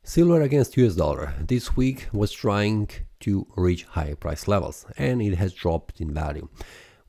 Silver against US dollar this week was trying to reach higher price levels, and it has dropped in value.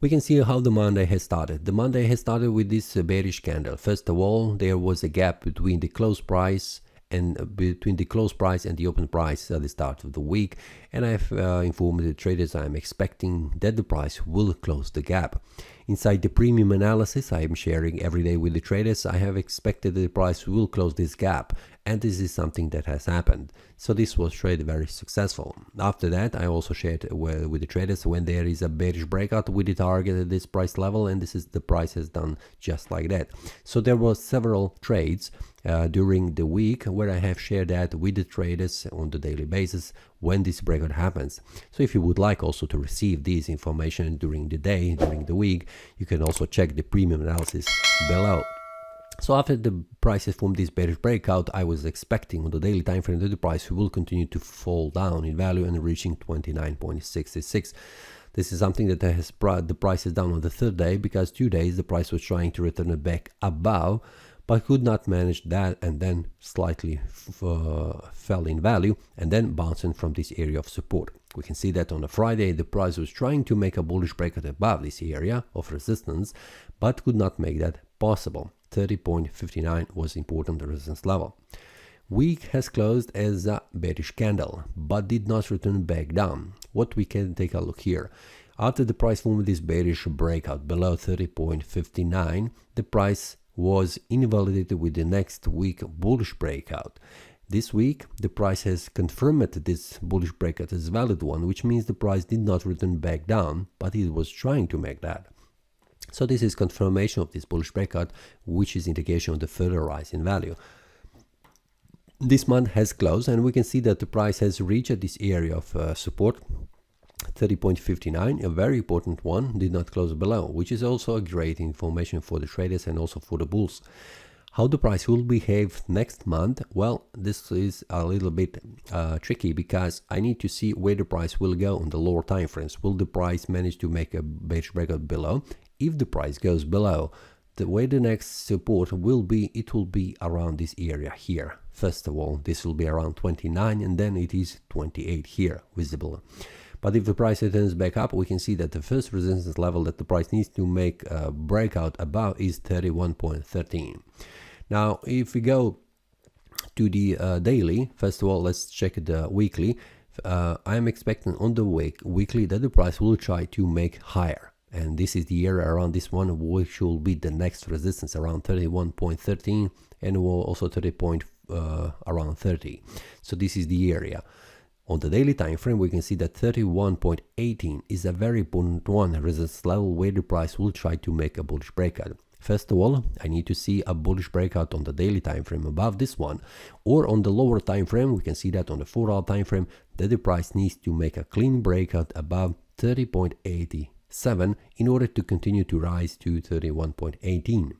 We can see how the Monday has started. The Monday has started with this bearish candle. First of all, there was a gap between the close price and the open price at the start of the week, and I've informed the traders I'm expecting that the price will close the gap. Inside the premium analysis I am sharing every day with the traders, I have expected that the price will close this gap, and this is something that has happened. So this was trade very successful. After that, I also shared with the traders when there is a bearish breakout with the target at this price level, and this is the price has done just like that. So there were several trades during the week where I have shared that with the traders on the daily basis when this breakout happens. So if you would like also to receive this information during the day, during the week, you can also check the premium analysis below. So after the prices from this bearish breakout, I was expecting on the daily time frame that the price will continue to fall down in value and reaching 29.66. This is something that has brought the prices down on the third day, because 2 days the price was trying to return it back above, but could not manage that, and then slightly fell in value and then bouncing from this area of support. We can see that on a Friday the price was trying to make a bullish breakout above this area of resistance, but could not make that possible. 30.59 was important resistance level. Week has closed as a bearish candle, but did not return back down. What we can take a look here. After the price formed this bearish breakout below 30.59, the price was invalidated with the next week bullish breakout. This week the price has confirmed this bullish breakout as a valid one, which means the price did not return back down, but it was trying to make that. So this is confirmation of this bullish breakout, which is indication of the further rise in value. This month has closed, and we can see that the price has reached this area of support 30.59, a very important one, did not close below, which is also a great information for the traders and also for the bulls. How the price will behave next month? Well, this is a little bit tricky, because I need to see where the price will go on the lower time frames. Will the price manage to make a bearish breakout below? If the price goes below, the way the next support will be, it will be around this area here. First of all, this will be around 29, and then it is 28 here visible. But if the price returns back up, we can see that the first resistance level that the price needs to make a breakout above is 31.13. Now, if we go to the daily, first of all, let's check the weekly. I am expecting on the weekly that the price will try to make higher. And this is the area around this one, which will be the next resistance around 31.13, and will also around 30. So this is the area. On the daily time frame, we can see that 31.18 is a very important one, resistance level where the price will try to make a bullish breakout. First of all, I need to see a bullish breakout on the daily time frame above this one, or on the lower time frame. We can see that on the 4-hour time frame that the price needs to make a clean breakout above 30.87 in order to continue to rise to 31.18.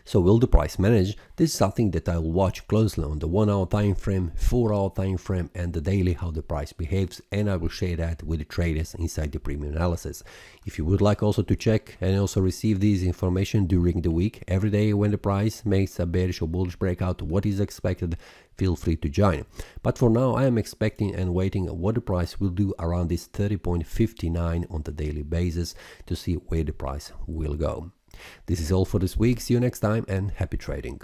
So will the price manage? This is something that I'll watch closely on the 1-hour time frame, 4-hour time frame, and the daily, how the price behaves, and I will share that with the traders inside the premium analysis. If you would like also to check and also receive this information during the week, every day when the price makes a bearish or bullish breakout, what is expected, feel free to join. But for now, I am expecting and waiting what the price will do around this 30.59 on the daily basis to see where the price will go. This is all for this week. See you next time, and happy trading.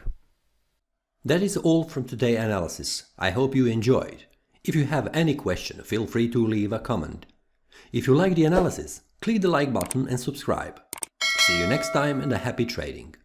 That is all from today's analysis. I hope you enjoyed. If you have any question, feel free to leave a comment. If you like the analysis, click the like button and subscribe. See you next time, and a happy trading.